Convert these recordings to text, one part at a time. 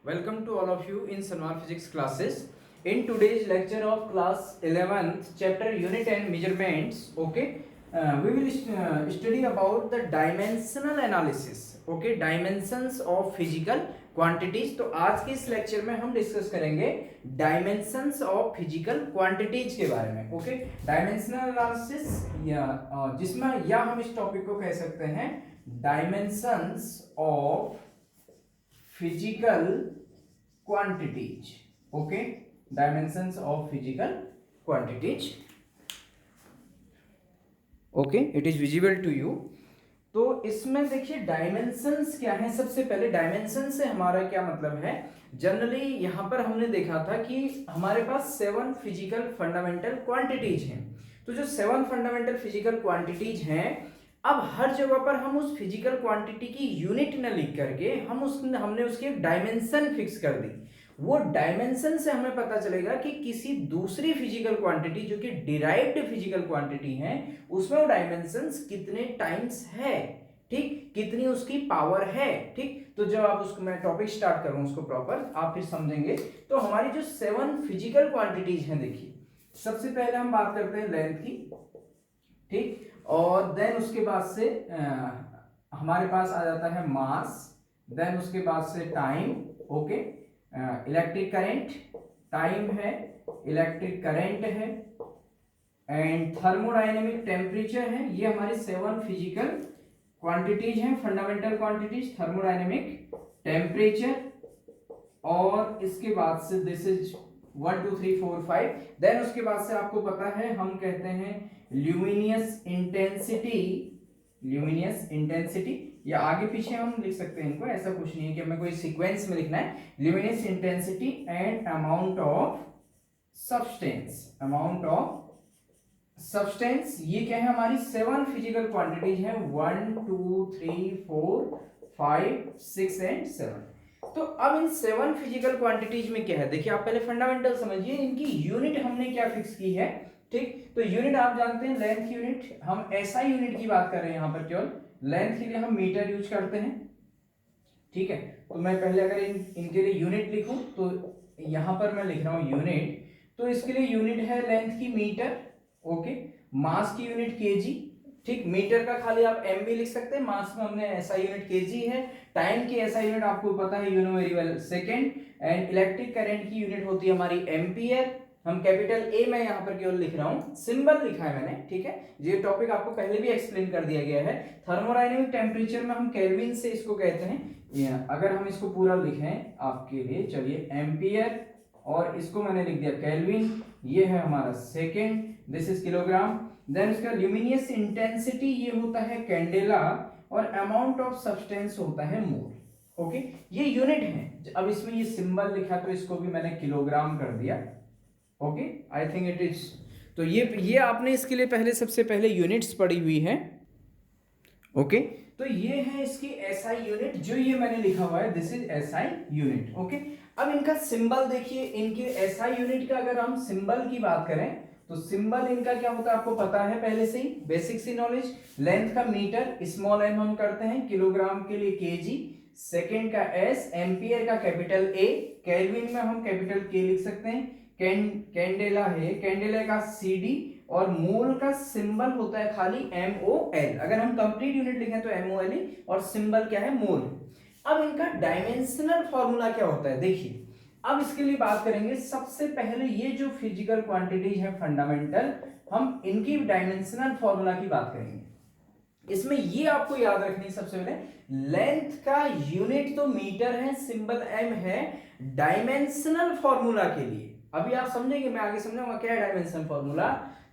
Welcome to all of you in Sanwar Physics classes. In today's lecture of class 11th, chapter unit and measurements, okay, we will study about the dimensional analysis, okay, dimensions of physical quantities. तो आज के इस lecture में हम discuss करेंगे dimensions of physical quantities के बारे में, ओके, डायमेंशनल एनालिसिस या जिसमें या हम इस टॉपिक को कह सकते हैं dimensions of physical quantities, okay, dimensions of physical quantities, okay, it is visible to you. तो इसमें देखिए डायमेंशंस क्या है। सबसे पहले डायमेंशन से हमारा क्या मतलब है। जनरली यहां पर हमने देखा था कि हमारे पास 7 फिजिकल फंडामेंटल क्वांटिटीज हैं। तो जो 7 फंडामेंटल फिजिकल क्वांटिटीज हैं, अब हर जगह पर हम उस फिजिकल क्वांटिटी की यूनिट न लिख करके हमने उसकी एक डायमेंशन फिक्स कर दी। वो डायमेंशन से हमें पता चलेगा कि किसी दूसरी फिजिकल क्वांटिटी जो कि डिराइव्ड फिजिकल क्वांटिटी है उसमें वो डायमेंशंस कितने टाइम्स है, ठीक, कितनी उसकी पावर है, ठीक। तो जब आप उसको मैं टॉपिक स्टार्ट करूं उसको प्रॉपर आप फिर समझेंगे। तो हमारी जो 7 फिजिकल क्वांटिटीज हैं, देखिए सबसे पहले हम बात करते हैं लेंथ की, ठीक, और देन उसके बाद से हमारे पास आ जाता है मास, देन उसके बाद से time, okay, electric current, time है, इलेक्ट्रिक करंट है, एंड थर्मोडायनेमिक टेम्परेचर है। ये हमारी 7 फिजिकल क्वांटिटीज हैं, फंडामेंटल क्वांटिटीज, थर्मोडायनेमिक, टेम्परेचर, और इसके बाद से दिस इज 1 2 3 4 5। देन उसके बाद से आपको पता है हम कहते हैं ल्यूमिनियस इंटेंसिटी, ल्यूमिनियस इंटेंसिटी, या आगे पीछे हम लिख सकते हैं इनको, ऐसा कुछ नहीं है कि हमें कोई सीक्वेंस में लिखना है। Luminous intensity and amount of substance, amount of substance, ये क्या है हमारी 7 फिजिकल क्वांटिटीज है, 1 2 3 4 5 6 एंड 7। तो अब इन 7 फिजिकल क्वांटिटीज में क्या है, देखिए आप पहले फंडामेंटल समझिए, इनकी यूनिट हमने क्या फिक्स की है, ठीक। तो यूनिट आप जानते हैं लेंथ यूनिट, हम ऐसा यूनिट की बात कर रहे हैं यहाँ पर, केवल लेंथ के लिए हम मीटर यूज करते हैं, ठीक है। तो मैं पहले अगर इनके लिए यूनिट लिखूं तो यहां पर मैं लिख रहा हूं यूनिट, तो इसके लिए यूनिट है लेंथ की मीटर, ओके, मास की यूनिट केजी, ठीक, मीटर का खाली आप एम भी लिख सकते हैं, मास में हमने ऐसा यूनिट केजी है, टाइम की ऐसा यूनिट आपको पता है, you know very well, second, and electric current की यूनिट होती है हमारी एम्पियर। हम कैपिटल ए मैं यहाँ पर केवल लिख रहा हूँ, सिंबल लिखा है मैंने, ठीक है, ये टॉपिक आपको पहले भी एक्सप्लेन कर दिया गया है। थर्मोडायनेमिक टेम्परेचर में हम केल्विन से इसको कहते हैं, अगर हम इसको पूरा लिखें आपके लिए, चलिए एम्पियर, और इसको मैंने लिख दिया केल्विन, ये है हमारा second, this is kilogram. Then इसका ल्यूमिनियस इंटेंसिटी ये होता है कैंडेला, और अमाउंट ऑफ सब्सटेंस होता है मोल, ओके, ये यूनिट है। अब इसमें ये सिंबल लिखा तो इसको भी मैंने किलोग्राम कर दिया, okay, I think it is. तो ये आपने इसके लिए पहले सबसे पहले यूनिट्स पढ़ी हुई है, ओके। तो ये है इसकी एसआई यूनिट, जो ये मैंने लिखा हुआ है, this is SI unit, okay. अब इनका सिंबल देखिए, इनके एसआई यूनिट का अगर हम सिंबल की बात करें तो सिंबल इनका क्या होता है आपको पता है पहले से ही, बेसिक सी नॉलेज। लेंथ का मीटर, स्मॉल एम हम करते हैं, किलोग्राम के लिए केजी, सेकेंड का एस, एम्पियर का कैपिटल ए, केल्विन में हम कैपिटल के लिख सकते हैं, कैंडेला है, कैंडेला का सीडी, और मोल का सिंबल होता है खाली MOL। अगर हम कंप्लीट यूनिट लिखें तो MOL, और सिंबल क्या है, मोल। अब इनका डायमेंशनल फॉर्मूला क्या होता है, देखिए अब इसके लिए बात करेंगे। सबसे पहले ये जो फिजिकल क्वांटिटीज है फंडामेंटल, हम इनकी डायमेंशनल फॉर्मूला की बात करेंगे। इसमें ये आपको याद रखनी है सबसे पहले, लेंथ का यूनिट तो मीटर है, सिंबल M है। डायमेंशनल फॉर्मूला के लिए अभी आप समझेंगे, मैं आगे समझाऊंगा क्या है डायमेंशनल फॉर्मूला।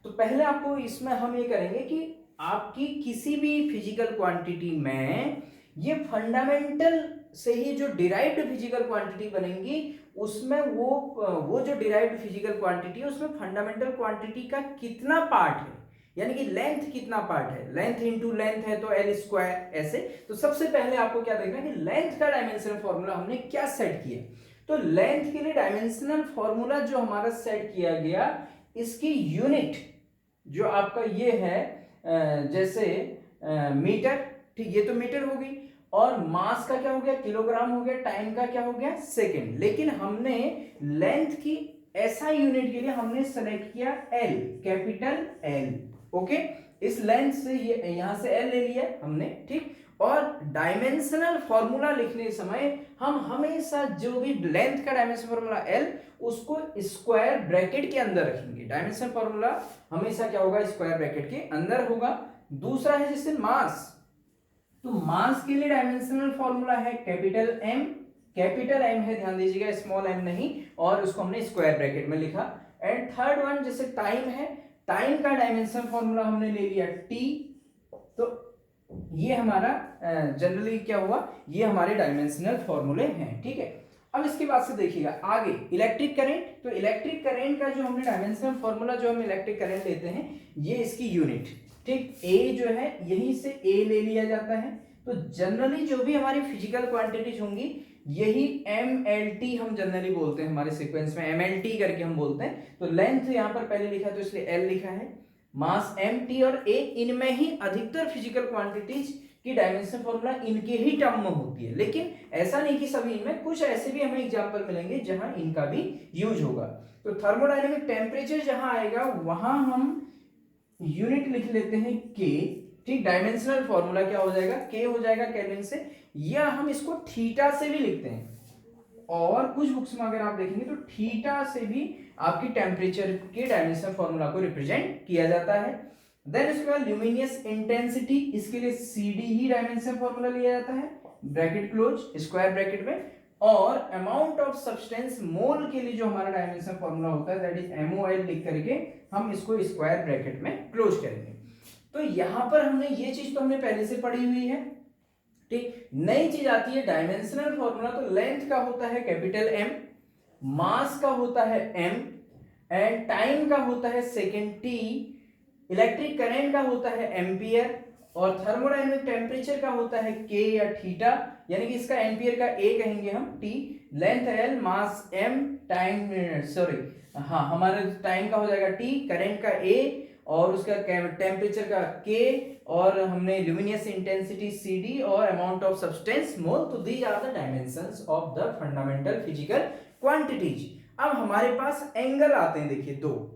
तो पहले आपको इसमें हम ये करेंगे कि आपकी किसी भी फिजिकल क्वांटिटी में ये फंडामेंटल से ही जो डिराइव्ड फिजिकल क्वांटिटी बनेंगी, उसमें वो जो डिराइव्ड फिजिकल क्वांटिटी है उसमें फंडामेंटल क्वांटिटी का कितना पार्ट है, यानी कि लेंथ कितना पार्ट है, लेंथ इनटू लेंथ है तो L स्क्वायर, ऐसे। तो सबसे पहले आपको क्या देखना है कि लेंथ का डायमेंशनल फॉर्मूला हमने क्या सेट किया। तो लेंथ के लिए डायमेंशनल फॉर्मूला जो हमारा सेट किया गया, इसकी यूनिट जो आपका ये है, जैसे मीटर, ठीक, ये तो मीटर होगी, और मास का क्या हो गया, किलोग्राम हो गया, टाइम का क्या हो गया, सेकंड। लेकिन हमने लेंथ की ऐसा यूनिट के लिए हमने सेलेक्ट किया एल, कैपिटल एल। ओके, इस लेंथ से ये यहां से एल ले लिया हमने, ठीक। और डायमेंशनल फॉर्मूला लिखने समय हम हमेशा जो भी लेंथ का डायमेंशन फॉर्मूला एल, उसको स्क्वायर ब्रैकेट के अंदर रखेंगे। डायमेंशन फॉर्मूला हमेशा क्या होगा, स्क्वायर ब्रैकेट के अंदर होगा। दूसरा है जैसे मास, तो मास के लिए डायमेंशनल फॉर्मूला है कैपिटल एम, कैपिटल एम है, ध्यान दीजिएगा, स्मॉल एम नहीं, और उसको हमने स्क्वायर ब्रैकेट में लिखा। एंड थर्ड वन जैसे टाइम है, टाइम का डायमेंशन फॉर्मूला हमने ले लिया टी। तो ये हमारा जनरली क्या हुआ, ये हमारे डायमेंशनल फॉर्मूले हैं, ठीक है। अब इसके बाद से देखिएगा आगे इलेक्ट्रिक करंट। तो इलेक्ट्रिक करंट का जो हमने डायमेंशनल फॉर्मूला, जो हम इलेक्ट्रिक करंट लेते हैं, ये इसकी यूनिट, ठीक। ए जो है यहीं से ए ले लिया जाता है। तो जनरली जो भी हमारी फिजिकल क्वांटिटीज होंगी, यही एम एल टी हम जनरली बोलते हैं, हमारे सीक्वेंस में एम एल टी करके हम बोलते हैं। तो लेंथ यहाँ पर पहले लिखा तो इसलिए एल लिखा है, मास एम टी और ए, इनमें ही अधिकतर फिजिकल क्वांटिटीज की डायमेंशन फॉर्मूला इनके ही टर्म में होती है। लेकिन ऐसा नहीं कि सभी इनमें, कुछ ऐसे भी हमें एग्जांपल मिलेंगे जहां इनका भी यूज होगा। तो थर्मोडायनेमिक टेम्परेचर जहां आएगा वहां हम यूनिट लिख लेते हैं के, ठीक। डायमेंशनल फॉर्मूला क्या हो जाएगा, के हो जाएगा केल्विन से, या हम इसको थीटा से भी लिखते हैं। और कुछ बुक्स में अगर आप देखेंगे तो थीटा से भी आपकी टेम्परेचर के डायमेंशनल फॉर्मूला को रिप्रेजेंट किया जाता है। देन इसके बाद ल्यूमिनियस इंटेंसिटी, इसके लिए सीडी ही डायमेंशनल फॉर्मूला लिया जाता है, ब्रैकेट क्लोज, स्क्वायर ब्रैकेट में। और अमाउंट ऑफ सब्सटेंस मोल के लिए जो हमारा डायमेंशनल फॉर्मूला होता है, दैट इज एमओएल लिख करके हम इसको स्क्वायर ब्रैकेट में क्लोज करेंगे। तो यहां पर हमने ये चीज तो हमने पहले से पढ़ी हुई है, ठीक। नई चीज आती है डायमेंशनल फॉर्मूला। तो लेंथ का होता है कैपिटल एम, मास का होता है एम, एंड टाइम का होता है सेकेंड टी, इलेक्ट्रिक करंट का होता है एम्पियर, और थर्मोडायनेमिक टेम्परेचर का होता है के या थीटा, यानी कि इसका एम्पियर का ए कहेंगे हम, टी, लेंथ एल, मास एम, टाइम हाँ हमारे टाइम का हो जाएगा टी, करंट का ए, और उसका टेम्परेचर का के, और हमने ल्यूमिनियस इंटेंसिटी CD, और अमाउंट ऑफ सब्सटेंस मोल। तो these are the dimensions of the fundamental physical quantities. अब हमारे पास एंगल आते हैं, देखिए दो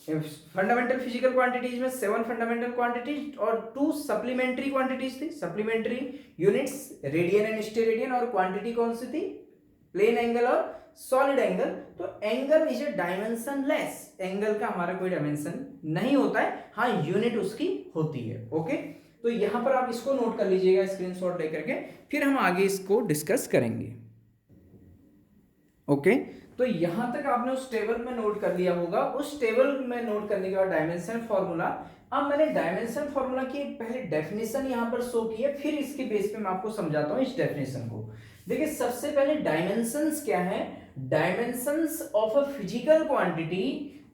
फंडामेंटल फिजिकल क्वांटिटीज में 7 फंडामेंटल क्वांटिटीज और 2 सप्लीमेंट्री क्वांटिटीज थी, supplementary units, radian and steradian, और क्वांटिटी कौन सी थी, प्लेन एंगल और सॉलिड एंगल। तो angle is a dimensionless, angle का हमारा कोई डायमेंशन नहीं होता है, हाँ यूनिट उसकी होती है। ओके, तो यहां पर आप इसको नोट कर लीजिएगा स्क्रीनशॉट लेकर के, फिर हम आगे इसको डिस्कस करेंगे। ओके, तो यहां तक आपने उस टेबल में नोट कर लिया होगा। उस टेबल में नोट करने के बाद डायमेंशन फॉर्मूला, अब मैंने डायमेंशन फॉर्मूला की पहले डेफिनेशन यहां पर शो की है, फिर इसके बेस पे मैं आपको समझाता हूं इस डेफिनेशन को। देखिए सबसे पहले डायमेंशंस क्या है, dimensions of a physical quantity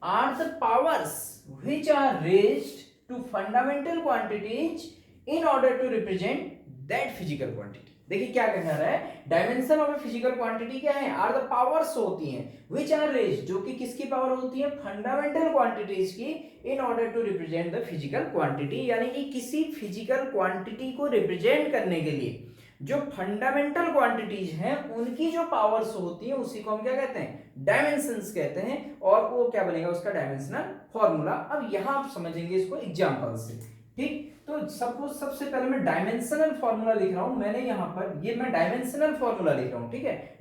are the powers which are raised to fundamental quantities in order to represent that physical quantity. देखिए क्या कहना रहा है, dimension of a physical quantity क्या है, आर द पावर्स होती हैं व्हिच आर रेज्ड, जो कि किसकी पावर होती है, फंडामेंटल क्वांटिटीज की, in order to represent the physical quantity, यानी कि किसी फिजिकल क्वांटिटी को रिप्रेजेंट करने के लिए जो फंडामेंटल क्वांटिटीज हैं उनकी जो पावर्स होती है उसी को हम क्या कहते हैं, डायमेंशंस कहते हैं, और वो क्या बनेगा उसका डायमेंशनल फॉर्मूला। अब यहां आप समझेंगे इसको एग्जांपल से, ठीक। तो सपोज सबसे पहले मैं डायमेंशनल फॉर्मूला लिख रहा हूं, मैंने यहां पर ये मैं डायमेंशनल फॉर्मूला लिख रहा हूं, ठीक है।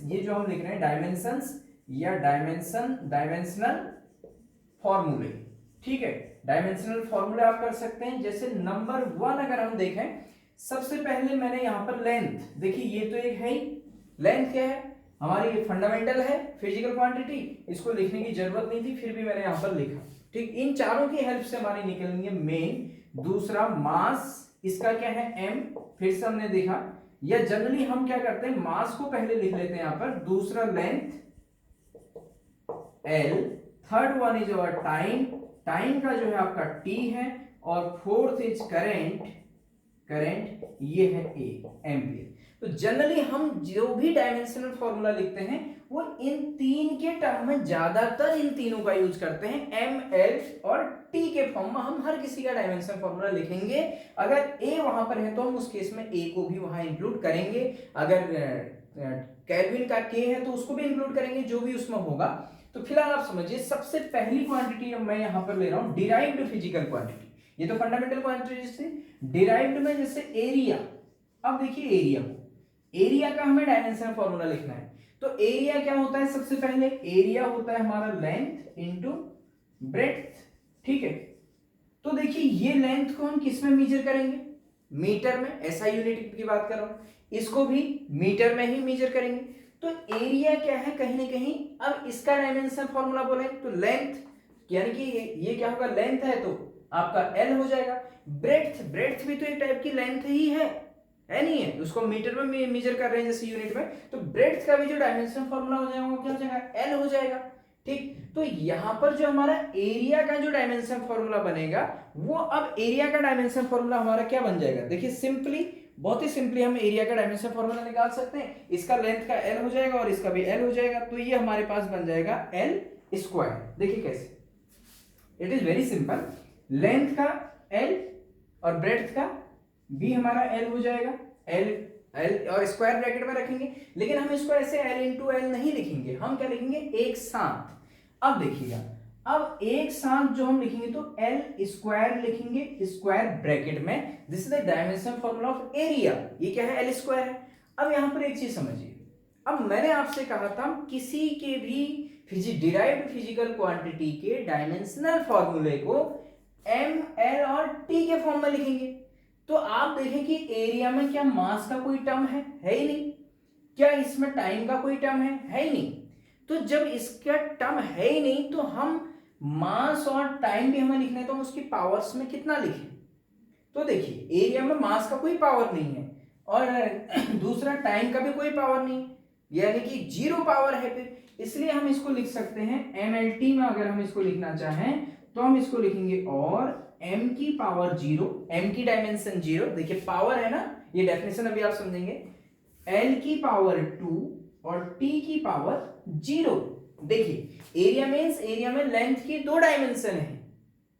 ये जो हम लिख रहे हैं डायमेंशंस या डायमेंशनल फॉर्मूले, ठीक है। डायमेंशनल फॉर्मूले आप कर सकते हैं। जैसे नंबर 1 अगर हम देखें, सबसे पहले मैंने यहां पर लेंथ, देखिए ये तो एक है ही, लेंथ क्या है हमारी, ये फंडामेंटल है फिजिकल क्वांटिटी, इसको लिखने की जरूरत नहीं थी, फिर भी मैंने यहां पर लिखा, ठीक। इन चारों की हेल्प से हमारी निकलेंगे मेन। दूसरा मास, इसका क्या है m, फिर से हमने देखा, या जनरली हम क्या करते हैं मास को पहले लिख लेते हैं यहां पर, दूसरा length l, third one is our time, time का जो है आपका t है, और फोर्थ इज करंट, ये है a, एम्पियर। तो जनरली हम जो भी डायमेंशनल फॉर्मूला लिखते हैं वो इन तीन के टर्म में ज्यादातर इन तीनों का यूज करते हैं। एम, एल और टी के फॉर्म में हम हर किसी का डायमेंशन फॉर्मूला लिखेंगे। अगर ए वहां पर है तो हम उस केस में ए को भी वहां इंक्लूड करेंगे, अगर केल्विन का के है तो उसको भी इंक्लूड करेंगे, जो भी उसमें होगा। तो फिलहाल आप समझिए, सबसे पहली क्वांटिटी मैं यहां पर ले रहा हूं डिराइव्ड फिजिकल क्वांटिटी। ये तो फंडामेंटल क्वांटिटी थी। डिराइव्ड में जैसे एरिया, अब देखिए एरिया का हमें डायमेंशन फॉर्मूला लिखना है। तो एरिया क्या होता है, सबसे पहले एरिया होता है हमारा लेंथ इनटू ब्रेड्थ, ठीक है। तो देखिए ये लेंथ को हम किस में मेजर करेंगे, मीटर में, ऐसा यूनिट की बात कर रहा हूं, इसको भी मीटर में ही मेजर करेंगे। तो एरिया क्या है, कहीं ना कहीं अब इसका डायमेंशन फॉर्मूला बोले तो लेंथ, यानी कि ये क्या होगा, लेंथ है तो आपका एल हो जाएगा। ब्रेड्थ भी तो एक टाइप की लेंथ ही है नहीं है, उसको मीटर में मेजर कर रहे हैं जैसे यूनिट में, तो ब्रेड्थ का भी जो डायमेंशन फॉर्मूला हो जाएगा वो क्या हो जाएगा, एल हो जाएगा, ठीक। तो यहां पर जो हमारा एरिया का जो डायमेंशन फॉर्मूला बनेगा वो, अब एरिया का डायमेंशन फॉर्मूला हमारा क्या बन जाएगा, देखिए सिंपली, बहुत ही सिंपली हम एरिया का डायमेंशन फॉर्मूला निकाल सकते हैं। इसका लेंथ का एल हो जाएगा और इसका भी एल हो जाएगा, तो ये हमारे पास बन जाएगा एल स्क्वायर। देखिए कैसे, it is very simple. Length का एल और ब्रेड्थ का भी हमारा एल हो जाएगा, एल और स्क्वायर ब्रैकेट में रखेंगे, लेकिन हम इसको ऐसे एल इंटू एल नहीं लिखेंगे, हम क्या लिखेंगे, एक साथ। अब देखिएगा, अब एक साथ जो हम लिखेंगे तो एल स्क्वायर लिखेंगे स्क्वायर ब्रैकेट में, this is the dimension formula of area. ये क्या है, एल स्क्वायर है। अब यहां पर एक चीज समझिए, अब मैंने आपसे कहा था किसी के भी डिराइव्ड फिजिकल क्वांटिटी के डायमेंशनल फॉर्मूले को एम, एल और टी के फॉर्म में लिखेंगे। तो आप देखें कि एरिया में क्या मास का कोई टर्म है ही नहीं, क्या इसमें टाइम का कोई टर्म है ही नहीं। तो जब इसका टर्म है ही नहीं तो हम मास और टाइम भी हमें लिखना है, तो हम उसकी पावर्स में कितना लिखें। तो देखिए एरिया में मास का कोई पावर नहीं है और दूसरा टाइम का भी कोई पावर नहीं, यानी कि जीरो पावर है फिर, इसलिए हम इसको लिख सकते हैं MLT में। अगर हम इसको लिखना चाहें तो हम इसको लिखेंगे और m की पावर जीरो, m की डायमेंशन जीरो, देखिए पावर है ना, ये डेफिनेशन अभी आप समझेंगे, l की पावर 2 और t की पावर जीरो। देखिए एरिया मींस एरिया में लेंथ की दो डायमेंशन है,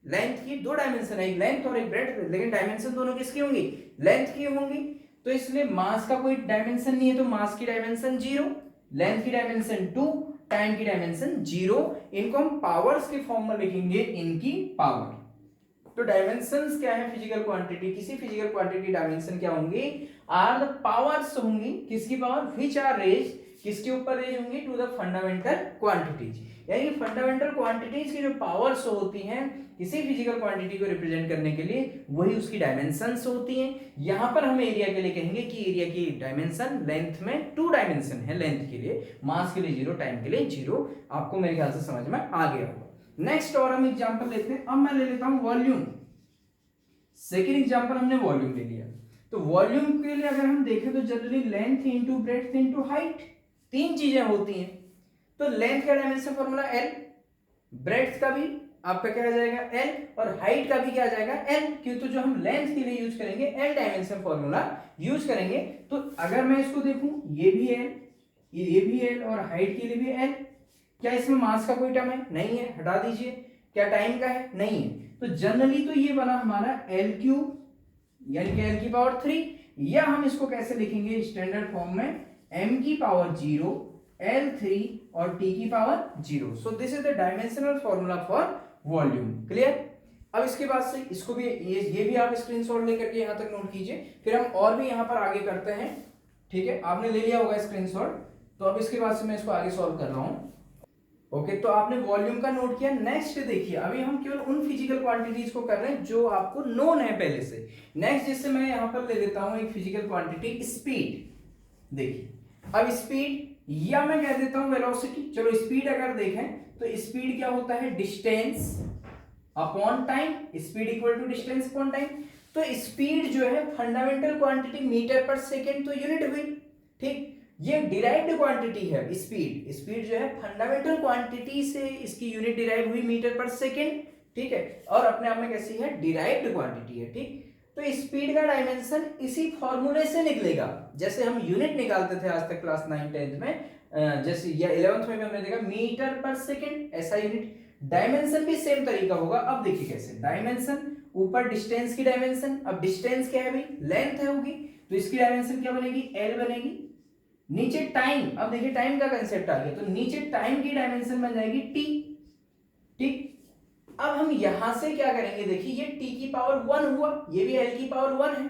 लेंथ की दो डायमेंशन है, एक लेंथ और एक ब्रेड्थ, लेकिन डायमेंशन दोनों किसकी होंगी, लेंथ की होंगी। तो इसलिए मास का कोई डायमेंशन नहीं है, तो मास की डायमेंशन जीरो, लेंथ की डायमेंशन 2, टाइम की डायमेंशन जीरो। इनको हम पावर्स के फॉर्म में लिखेंगे, इनकी पावर। तो डायमेंशंस क्या है फिजिकल क्वांटिटी, किसी फिजिकल क्वांटिटी डायमेंशन क्या होंगी, आर द पावर्स होंगी, किसकी पावर, व्हिच आर रेज्ड, किसके ऊपर रेज होंगी, टू द फंडामेंटल क्वांटिटीज। यानी कि फंडामेंटल क्वांटिटीज की जो पावर्स होती हैं किसी फिजिकल क्वांटिटी को रिप्रेजेंट करने के लिए, वही उसकी डायमेंशंस होती हैं। यहां पर हम एरिया के लिए कहेंगे कि एरिया की डायमेंशन लेंथ में 2 डायमेंशन है, लेंथ के लिए, मास के लिए जीरो, टाइम के लिए जीरो। आपको मेरे ख्याल से समझ में आ गया होगा। नेक्स्ट और हम एग्जांपल लेते हैं, अब मैं ले लेता हूं वॉल्यूम। सेकेंड एग्जांपल हमने वॉल्यूम ले लिया, तो वॉल्यूम के लिए अगर हम देखें तो generally length into breadth into height, तीन चीजें होती हैं। तो लेंथ का डायमेंशन फॉर्मूला एल, ब्रेड्थ का भी आपका क्या आ जाएगा एल, और हाइट का भी क्या आ जाएगा एल, क्योंकि तो जो हम लेंथ के लिए यूज करेंगे एल डायमेंशन फॉर्मूला यूज करेंगे। तो अगर मैं इसको देखूं, ये भी एल, ये भी एल और हाइट के लिए भी एल। क्या इसमें मास का कोई टर्म है, नहीं है, हटा दीजिए। क्या टाइम का है, नहीं है। तो जनरली तो ये बना हमारा एल क्यूब, यानी कि एल की पावर 3, या हम इसको कैसे लिखेंगे स्टैंडर्ड फॉर्म में, एम की पावर 0, L3 और T की power 0। So this is the dimensional formula for volume. Clear. अब इसके बाद से इसको भी ये भी आप स्क्रीनशॉट लेकर के यहां तक नोट कीजिए, फिर हम और भी यहां पर आगे करते हैं, ठीक है। आपने ले लिया होगा स्क्रीनशॉट, तो अब इसके बाद से मैं इसको आगे सॉल्व कर रहा हूं। ओके, तो आपने वॉल्यूम का नोट किया। नेक्स्ट देखिए, अभी हम केवल उन फिजिकल क्वांटिटीज को कर रहे हैं जो आपको नोन है पहले से। नेक्स्ट जिससे मैं यहां पर ले लेता हूं एक फिजिकल क्वांटिटी स्पीड। देखिए अब स्पीड, या मैं कह देता हूं वेलोसिटी। चलो स्पीड अगर देखें तो स्पीड क्या होता है, distance upon time, speed equal to distance upon time. तो स्पीड जो है फंडामेंटल क्वांटिटी मीटर पर सेकेंड, तो यूनिट हुई, ठीक। ये डिराइव्ड क्वांटिटी है स्पीड, स्पीड जो है फंडामेंटल क्वांटिटी से इसकी यूनिट डिराइव हुई मीटर पर सेकेंड, ठीक है। और अपने आप में कैसी है, डिराइव्ड क्वांटिटी है, ठीक। तो स्पीड का डायमेंशन इसी फॉर्मूले से निकलेगा, जैसे हम यूनिट निकालते थे आज तक क्लास 9 10th में, जैसे या 11th में भी हमने देखा मीटर पर सेकंड, ऐसा यूनिट। डायमेंशन भी सेम तरीका होगा। अब देखिए कैसे, डायमेंशन ऊपर डिस्टेंस की डायमेंशन, अब डिस्टेंस क्या है भाई, लेंथ है होगी, तो इसकी डायमेंशन क्या बनेगी, एल बनेगी। नीचे टाइम, अब देखिए टाइम का कंसेप्ट आ गया, तो नीचे टाइम की डायमेंशन बन जाएगी टी। ठीक, अब हम यहां से क्या करेंगे, देखिए ये t की पावर 1 हुआ, ये भी l की पावर 1 है,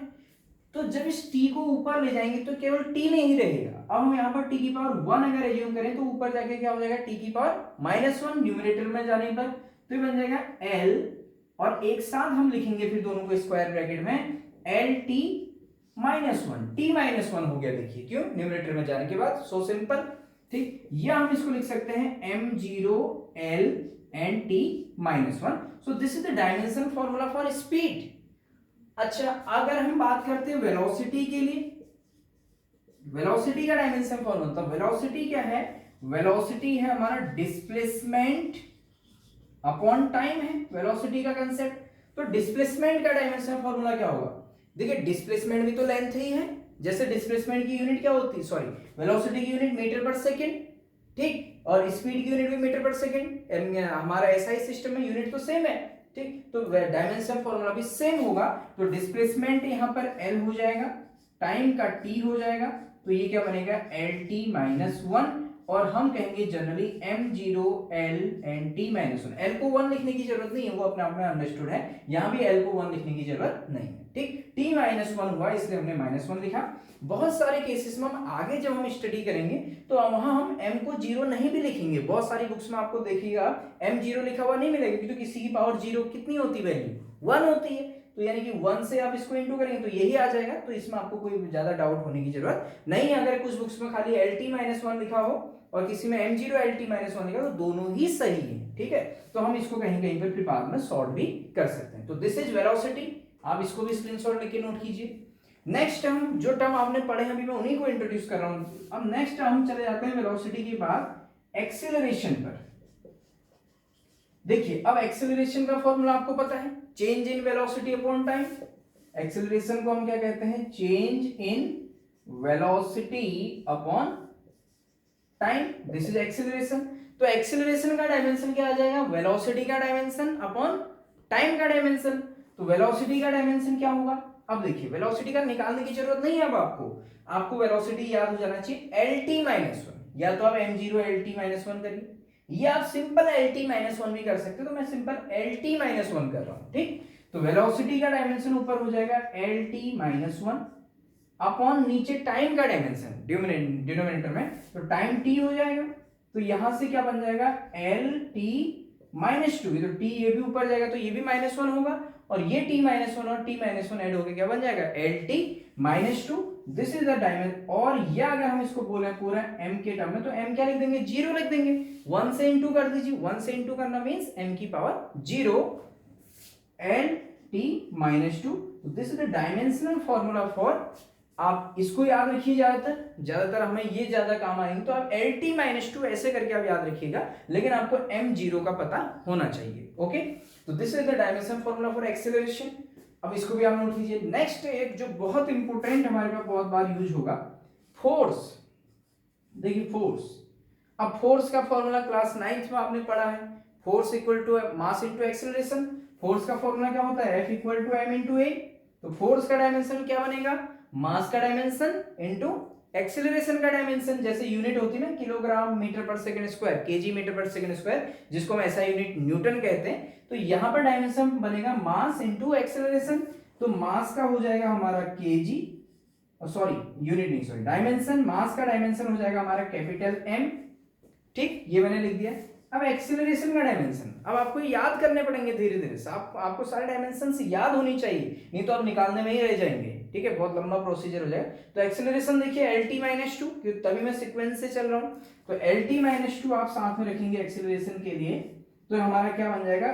तो जब इस t को ऊपर ले जाएंगे तो केवल t नहीं रहेगा। अब हम यहाँ पर t की पावर 1 अगर एज्यूम करें तो ऊपर जाके क्या हो जाएगा, t की पावर -1 न्यूमरेटर में जाने पर, तो ये बन जाएगा l, और एक साथ हम लिखेंगे फिर दोनों को स्क्वायर ब्रैकेट में lt -1, t -1 हो गया, देखिए क्यों, न्यूमरेटर में जाने के बाद, सो सिंपल। ठीक, या हम इसको लिख सकते हैं m0 l and t -1, so this is the dimension formula for speed। अच्छा, अगर हम बात करते हैं वेलोसिटी के लिए, वेलोसिटी का डायमेंशन फॉर्मूला, तो वेलोसिटी क्या है, वेलोसिटी है हमारा डिस्प्लेसमेंट अपॉन टाइम है वेलोसिटी का कंसेप्ट। तो डिस्प्लेसमेंट का डायमेंशन फॉर्मूला क्या होगा, देखिए डिस्प्लेसमेंट भी तो लेंथ ही है, जैसे डिस्प्लेसमेंट की यूनिट क्या होती है, सॉरी वेलोसिटी की यूनिट मीटर पर सेकंड, ठीक, और स्पीड की यूनिट भी मीटर पर सेकंड, हमारा एसआई सिस्टम में यूनिट तो सेम है। ठीक, तो डायमेंशन फॉर्मूला भी सेम होगा, तो डिस्प्लेसमेंट यहां पर एल हो जाएगा, टाइम का टी हो जाएगा, तो ये क्या बनेगा, एल टी -1, और हम कहेंगे generally m0 l and t -1। l को 1 लिखने की जरूरत नहीं है, वो अपने आप में अंडरस्टूड है, यहां भी l को 1 लिखने की जरूरत नहीं है। ठीक, t -1 हुआ इसलिए हमने -1 लिखा। बहुत सारे केसेस में हम आगे जब हम स्टडी करेंगे तो वहां हम m को 0 नहीं भी लिखेंगे, बहुत सारी बुक्स में आपको देखिएगा m0 लिखा हुआ नहीं मिलेगा, क्योंकि किसी की पावर 0 कितनी होती है, वैल्यू 1 होती है, तो यानी कि 1 से आप इसको इंटू करेंगे तो यही आ जाएगा, तो इसमें आपको कोई ज्यादा डाउट होने की जरूरत नहीं है। अगर कुछ बुक्स में खाली lt -1 लिखा हो और किसी में m0 lt -1 लिखा तो दोनों ही सही है। ठीक है, तो हम इसको कहीं कहीं पर फिर बाद में सॉल्व भी कर सकते हैं। तो दिस इज वेलोसिटी, आप इसको भी स्क्रीनशॉट लेके नोट कीजिए। नेक्स्ट हम जो टर्म आपने पढ़े हैं अभी मैं उन्हीं को इंट्रोड्यूस कर रहा हूं। अब नेक्स्ट हम चले जाते हैं वेलोसिटी के बाद एक्सेलरेशन पर। देखिए अब एक्सेलरेशन का फॉर्मूला आपको पता है, change in velocity upon time. Acceleration को हम क्या कहते हैं, change in velocity upon time, this is acceleration. तो एक्सेलरेशन का डायमेंशन क्या आ जाएगा, वेलोसिटी का डायमेंशन अपॉन टाइम का डायमेंशन। तो वेलोसिटी का डायमेंशन क्या होगा, अब देखिए वेलोसिटी का निकालने की जरूरत नहीं है, अब आपको वेलोसिटी याद हो जाना चाहिए lt -1, या तो आप m0 lt -1 करिए, या आप सिंपल lt -1 भी कर सकते हो, तो मैं सिंपल lt -1 कर रहा हूं। ठीक, तो वेलोसिटी का डायमेंशन ऊपर हो जाएगा lt -1 अपॉन नीचे टाइम का डायमेंशन डिनोमिनेटर में, तो टाइम t हो जाएगा, तो यहां से क्या बन जाएगा lt -2, तो t ये भी ऊपर जाएगा तो ये भी -1 होगा, और ये t -1 और t -1 ऐड होके क्या बन जाएगा lt -2, this is the dimension. और ये अगर हम इसको बोले पूरा m के टर्म में तो m क्या लिख देंगे, 0 लिख देंगे, 1 से इंटू कर दीजिए, 1 से इंटू करना मींस m की power 0 lt -2, this is the dimensional formula for, आप इसको याद रखिए, ज्यादातर हमें ये ज्यादा काम आएंगे, तो आप lt -2 ऐसे करके आप याद रखिएगा, लेकिन आपको m0 का पता होना चाहिए। ओके, तो this is the dimension formula for acceleration. अब इसको भी आप नोट कीजिए। नेक्स्ट एक जो बहुत इंपॉर्टेंट हमारे पास बहुत बार यूज होगा, फोर्स। देखिए फोर्स, अब फोर्स का फॉर्मूला क्लास 9th में आपने पढ़ा है, force equal to mass into acceleration. Force का फॉर्मूला क्या होता है, F equal to m into a. तो फोर्स का डायमेंशन क्या बनेगा, मास का डायमेंशन इनटू एक्सेलरेशन का डायमेंशन, जैसे यूनिट होती है ना किलोग्राम मीटर पर सेकंड स्क्वायर, केजी मीटर पर सेकंड स्क्वायर, जिसको हम ऐसा यूनिट न्यूटन कहते हैं, तो यहां पर डायमेंशन बनेगा मास इनटू एक्सेलरेशन। तो मास का हो जाएगा हमारा केजी, सॉरी यूनिट नहीं, सॉरी डायमेंशन, मास का डायमेंशन हो जाएगा हमारा कैपिटल M। ठीक, ये मैंने लिख दिया। अब एक्सेलरेशन का डायमेंशन, अब आपको याद करने पड़ेंगे धीरे धीरे, आपको सारे डायमेंशन याद होनी चाहिए, नहीं तो आप निकालने में ही रह जाएंगे। ठीक है, बहुत लंबा प्रोसीजर हो जाएगा। तो एक्सेलरेशन देखिए lt -2, क्योंकि तभी मैं सीक्वेंस से चल रहा हूं, तो lt -2 आप साथ में रखेंगे एक्सेलरेशन के लिए, तो हमारा क्या बन जाएगा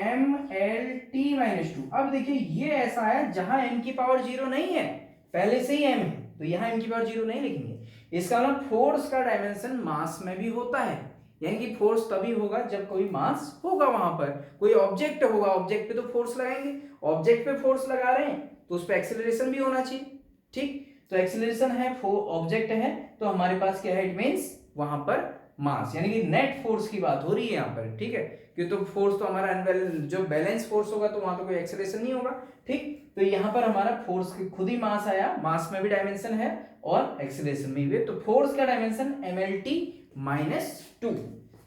mlt -2। अब देखिए ये ऐसा है जहां m की पावर 0 नहीं है, पहले से ही m है, तो यहां m की पावर 0 नहीं लिखेंगे। इसका मतलब फोर्स का डायमेंशन मास में भी होता है, यानी कि फोर्स तभी होगा जब कोई मास होगा, वहां पर कोई ऑब्जेक्ट होगा, ऑब्जेक्ट पे तो फोर्स लगाएंगे, ऑब्जेक्ट पे फोर्स लगा रहे हैं तो उस पर एक्सेलरेशन भी होना चाहिए, ठीक। तो एक्सेलरेशन है, ऑब्जेक्ट है, तो हमारे पास क्या है, इट मींस वहां पर मास, यानी कि नेट फोर्स की बात हो रही है यहाँ पर, ठीक है। क्यों, तो फोर्स तो हमारा जो बैलेंस फोर्स होगा तो वहां तो कोई एक्सेलरेशन नहीं होगा, ठीक। तो यहाँ पर हमारा फोर्स खुद ही मास आया, मास में भी डायमेंशन है और एक्सेलरेशन में भी, तो फोर्स का डायमेंशन mlt -2।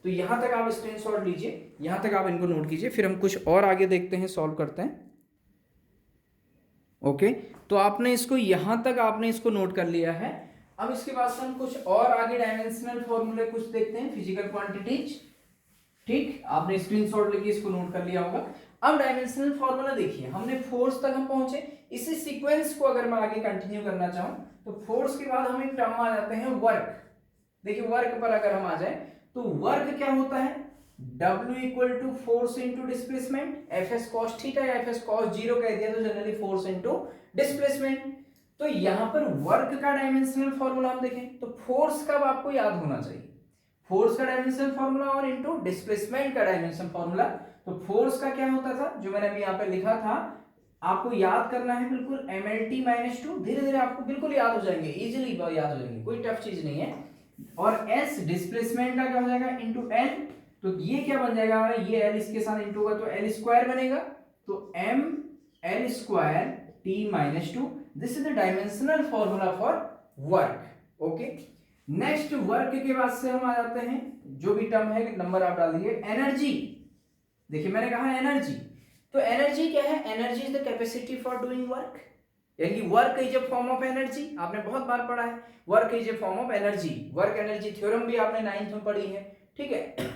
तो यहां तक आप स्क्रीनशॉट लीजिए, यहां तक आप इनको नोट कीजिए, फिर हम कुछ और आगे देखते हैं, सॉल्व करते हैं। ओके, तो आपने इसको यहां तक आपने इसको नोट कर लिया है। अब इसके बाद से हम कुछ और आगे डायमेंशनल फॉर्मूले कुछ देखते हैं, फिजिकल क्वांटिटीज, ठीक। आपने स्क्रीनशॉट लेके इसको नोट कर लिया होगा। अब डायमेंशनल फॉर्मूला देखिए, हमने फोर्स तक हम पहुंचे, इसी सीक्वेंस को अगर मैं आगे कंटिन्यू करना चाहूं तो फोर्स के बाद हम एक टर्म आ जाते हैं वर्क। देखिए वर्क पर अगर हम आ जाए तो वर्क क्या होता है, W equal to force into displacement, Fs cos theta या Fs cos 0 कह दिया तो जनरली फोर्स इंटू डिस्प्लेसमेंट। तो यहां पर वर्क का डायमेंशनल फॉर्मूला हम देखें तो फोर्स का आपको याद होना चाहिए, फोर्स का डायमेंशनल फॉर्मूला और इनटू डिस्प्लेसमेंट का डायमेंशनल फॉर्मूला। तो फोर्स का क्या होता था, जो मैंने अभी यहाँ पे लिखा था, आपको याद करना है बिल्कुल, mlt -2, धीरे धीरे आपको बिल्कुल याद हो जाएंगे, इजीली याद हो जाएंगे, कोई टफ चीज नहीं है। और s डिस्प्लेसमेंट का क्या हो जाएगा, इंटू n, तो ये क्या बन जाएगा हमारा, ये l इसके साथ इंटू होगा तो l स्क्वायर बनेगा, तो m l square t -2, this is the dimensional formula for work. Okay, next work के बाद से हम आ जाते हैं, जो भी टर्म है नंबर आप डाल दीजिए, एनर्जी। देखिए मैंने कहा एनर्जी, तो एनर्जी क्या है, energy is the capacity for doing work, यानी कि work is a form of energy, आपने बहुत बार पढ़ा है, work is a form of energy, work energy theorem भी आपने 9th में पढ़ी है, ठीक है।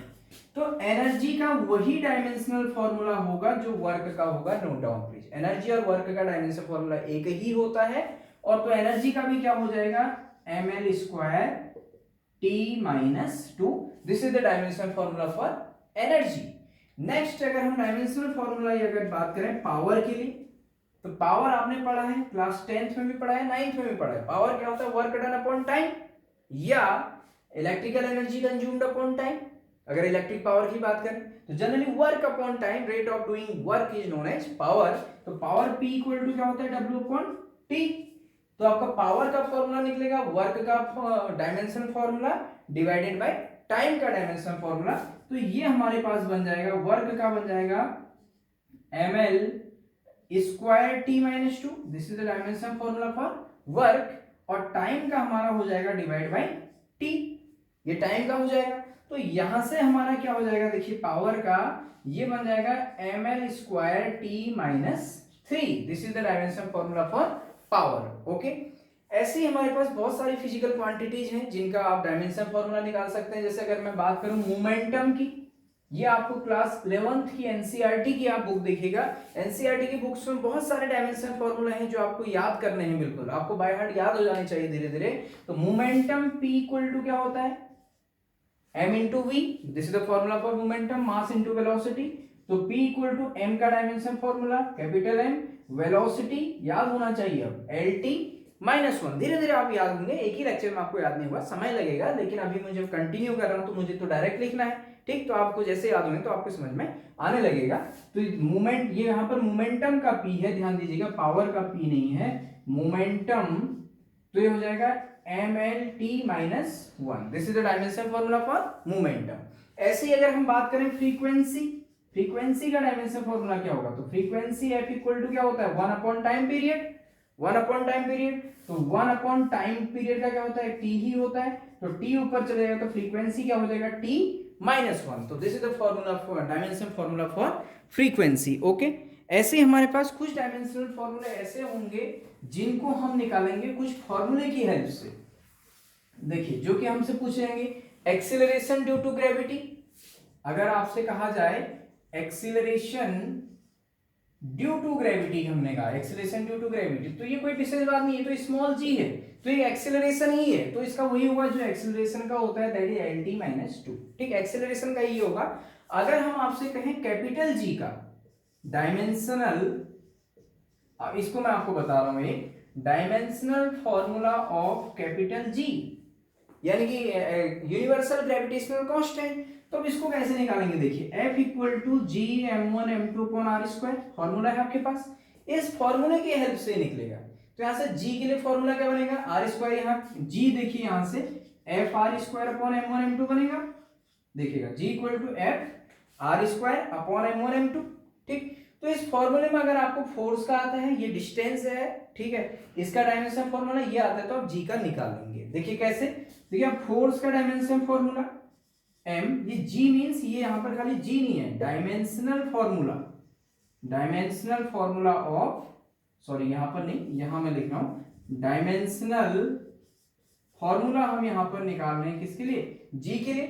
तो एनर्जी का वही डायमेंशनल फॉर्मूला होगा जो वर्क का होगा, नोट डाउन प्लीज, एनर्जी और वर्क का डायमेंशनल फॉर्मूला एक ही होता है, और तो एनर्जी का भी क्या हो जाएगा, ml square t -2, this is the dimensional formula for energy. Next अगर हम डायमेंशनल फॉर्मूला अगर बात करें पावर के लिए, तो पावर आपने पढ़ा है क्लास 10th में भी पढ़ा है, 9th में भी पढ़ा है, पावर क्या होता है, वर्क डन अपॉन टाइम या electrical energy consumed upon time. अगर इलेक्ट्रिक पावर की बात करें तो generally work upon time, rate of doing work is known as power. तो पावर P इक्वल टू क्या होता है, W अपॉन T। तो आपका पावर का फॉर्मूला निकलेगा वर्क का dimension formula divided by time का डायमेंशन फॉर्मूला। तो ये हमारे पास बन जाएगा, वर्क का बन जाएगा ml square t -2, this is the dimension formula for work, और टाइम का हमारा हो जाएगा डिवाइड बाय t, ये टाइम का हो जाएगा। तो यहां से हमारा क्या हो जाएगा, देखिए पावर का ये बन जाएगा ml square t -3, this is the dimension formula for power. Okay, ऐसे ही हमारे पास बहुत सारी फिजिकल क्वांटिटीज हैं जिनका आप डायमेंशन फॉर्मूला निकाल सकते हैं। जैसे अगर मैं बात करूं मोमेंटम की, ये आपको क्लास 11th की एनसीईआरटी की आप बुक देखिएगा, एनसीईआरटी की बुक्स में बहुत सारे डायमेंशन फॉर्मूला हैं जो आपको याद करने हैं, बिल्कुल आपको बाय हार्ट याद हो जाने चाहिए धीरे धीरे। तो मोमेंटम P इक्वल टू क्या होता है, m into V, this is the formula for momentum, mass into velocity. तो P इक्वल टू m का dimension formula capital M, velocity याद होना चाहिए, अब LT -1, धीरे धीरे आप याद होंगे, एक ही लेक्चर में आपको याद नहीं होगा, समय लगेगा, लेकिन अभी मुझे कंटिन्यू कर रहा हूं तो मुझे तो डायरेक्ट लिखना है, ठीक। तो आपको जैसे याद होंगे तो आपको समझ में आने लगेगा। तो मोमेंट, ये यहाँ पर मोमेंटम का P है, ध्यान दीजिएगा, पावर का P नहीं है, मोमेंटम, तो ये हो जाएगा mlt -1, this is the dimension formula for momentum. ऐसे ही अगर हम बात करें फ्रीक्वेंसी, फ्रीक्वेंसी का डायमेंशन फॉर्मूला क्या होगा, तो फ्रीक्वेंसी f इक्वल टू क्या होता है, 1 upon time period, 1 upon time period. तो 1 अपॉन टाइम पीरियड का क्या होता है, t ही होता है, तो t ऊपर चलेगा तो फ्रीक्वेंसी क्या हो जाएगा, t -1। तो this is the formula for dimension formula for frequency. Okay, ऐसे हमारे पास कुछ डायमेंशनल फॉर्मूले ऐसे होंगे जिनको हम निकालेंगे कुछ फॉर्मूले की हेल्प से। देखिए जो कि हमसे पूछेंगे, एक्सीलरेशन ड्यू टू ग्रेविटी, अगर आपसे कहा जाए एक्सीलरेशन ड्यू टू ग्रेविटी, हमने कहा एक्सीलरेशन ड्यू टू ग्रेविटी, तो ये कोई विशेष बात नहीं है, तो स्मॉल g है, तो ये एक्सीलरेशन ही है, तो इसका वही होगा जो एक्सीलरेशन का होता है, दैट इज lt -2, ठीक, एक्सीलरेशन का ही होगा। अगर हम आपसे कहें कैपिटल G का डायमेंशनल, इसको मैं आपको बता रहा हूं, एक dimensional formula of capital G, यानी कि यूनिवर्सल ग्रेविटेशनल कांस्टेंट, तो अब इसको कैसे निकालेंगे, देखिए F equal to G m1 m2 upon r square, formula है आपके पास, इस फॉर्मूले की हेल्प से निकलेगा। तो यहाँ से g के लिए फॉर्मूला क्या बनेगा, आर स्क्वायर, यहाँ g देखिए यहाँ से F R square upon m1 m2 बनेगा, देखिएगा g equal to F R square upon m1 m2। ठीक, तो इस फॉर्मूले में अगर आपको फोर्स का आता है, ये डिस्टेंस है, ठीक है, इसका डायमेंशन फॉर्मूला ये आता है, तो आप g का निकाल लेंगे। देखिए कैसे, देखिए आप फोर्स का डायमेंशन फॉर्मूला m, ये g मींस ये यहाँ पर खाली g नहीं है, dimensional formula, dimensional formula of, sorry यहाँ पर नहीं, यहाँ मैं लिख रहा हूं डायमेंशनल फॉर्मूला हम यहाँ पर निकाल रहे हैं किसके लिए, g के लिए।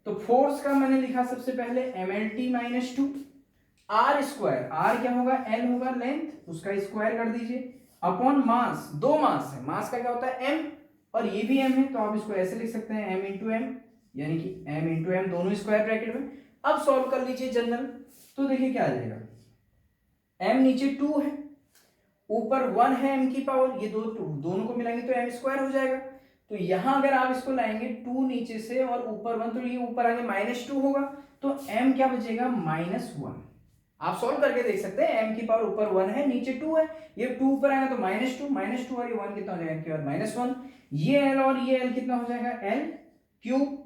तो फोर्स का मैंने लिखा सबसे पहले mlt minus 2, R square, R क्या होगा, एल होगा लेंथ, उसका स्क्वायर कर दीजिए, अपॉन मास, दो मास है, मास का क्या होता है m, और ये भी m है, तो आप इसको ऐसे लिख सकते हैं m इंटू एम, यानी कि m इंटू एम दोनों स्क्वायर ब्रैकेट में। अब सॉल्व कर लीजिए जनरल, तो देखिए क्या आ जाएगा, m नीचे 2 है, ऊपर 1 है m की पावर, ये दोनों को मिलाएंगे तो m स्क्वायर हो जाएगा। तो यहां अगर आप इसको लाएंगे 2 नीचे से और ऊपर 1, तो ये ऊपर आगे -2 होगा, तो m क्या बचेगा, -1। आप सॉल्व करके देख सकते हैं, m की पावर ऊपर 1 है, नीचे 2 है, ये 2 ऊपर आएगा तो -2 और ये 1 कितना हो जाएगा इनके बाद -1, ये l और ये l कितना हो जाएगा, l क्यूब,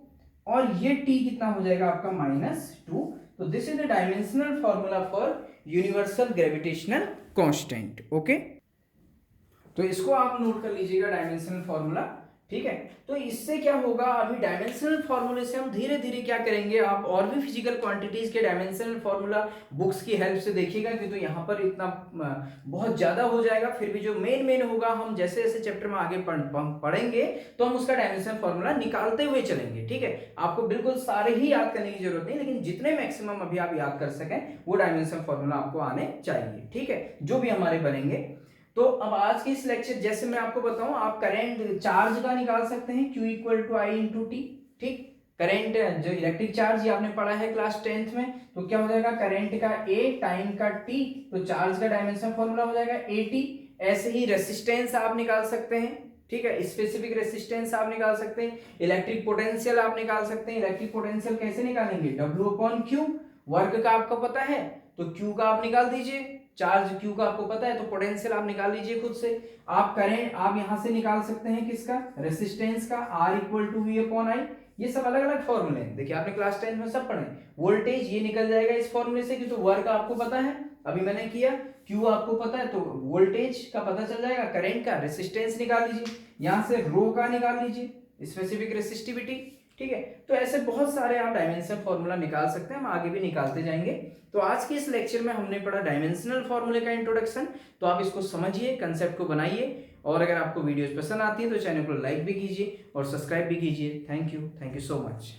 और ये t कितना हो जाएगा आपका -2। तो this is the dimensional formula for universal gravitational constant. Okay, तो इसको आप नोट कर लीजिएगा डायमेंशनल फॉर्मूला, ठीक है। तो इससे क्या होगा, अभी डायमेंशनल फॉर्मूले से हम धीरे धीरे क्या करेंगे, आप और भी फिजिकल क्वांटिटीज के डायमेंशनल फॉर्मूला बुक्स की हेल्प से देखिएगा, क्योंकि तो यहाँ पर इतना बहुत ज्यादा हो जाएगा, फिर भी जो मेन होगा, हम जैसे जैसे चैप्टर में आगे पढ़ेंगे तो हम उसका डायमेंशनल फॉर्मूला निकालते हुए चलेंगे, ठीक है। आपको बिल्कुल सारे ही याद करने की जरूरत नहीं, लेकिन जितने मैक्सिमम अभी आप याद कर सकें वो डायमेंशनल फॉर्मूला आपको आने चाहिए, ठीक है, जो भी हमारे बनेंगे। तो अब आज के इस लेक्चर, जैसे मैं आपको बताऊं, आप करंट चार्ज का निकाल सकते हैं, Q equal to I into T, ठीक। करंट जो इलेक्ट्रिक चार्ज ये आपने पढ़ा है क्लास 10th में, तो क्या हो जाएगा, करंट का A टाइम का T, तो चार्ज का डायमेंशन फॉर्मूला हो जाएगा AT। ऐसे ही रेसिस्टेंस आप निकाल सकते हैं, ठीक है, स्पेसिफिक रेसिस्टेंस आप निकाल सकते हैं, इलेक्ट्रिक पोटेंशियल आप निकाल सकते हैं। इलेक्ट्रिक पोटेंशियल कैसे निकालेंगे, W अपॉन Q, वर्क का आपको पता है तो Q का आप निकाल दीजिए, चार्ज Q का आपको पता है तो पोटेंशियल आप निकाल लीजिए खुद से। आप करंट आप यहां से निकाल सकते हैं किसका, रेसिस्टेंस का, R equal to V upon I. ये सब अलग अलग फॉर्मूले हैं, देखिए आपने क्लास 10 में सब पढ़े। वोल्टेज ये निकल जाएगा इस फॉर्मूले से, क्योंकि वर्क आपको पता है, अभी मैंने किया, Q आपको पता है तो वोल्टेज का पता चल जाएगा, करंट का, रेसिस्टेंस निकाल लीजिए, यहां से रो का निकाल लीजिए, स्पेसिफिक रेसिस्टिविटी, ठीक है। तो ऐसे बहुत सारे आप डायमेंशनल फॉर्मूला निकाल सकते हैं, हम आगे भी निकालते जाएंगे। तो आज के इस लेक्चर में हमने पढ़ा डायमेंशनल फॉर्मूले का इंट्रोडक्शन, तो आप इसको समझिए, कंसेप्ट को बनाइए, और अगर आपको वीडियोस पसंद आती है तो चैनल को लाइक भी कीजिए और सब्सक्राइब भी कीजिए। Thank you so much.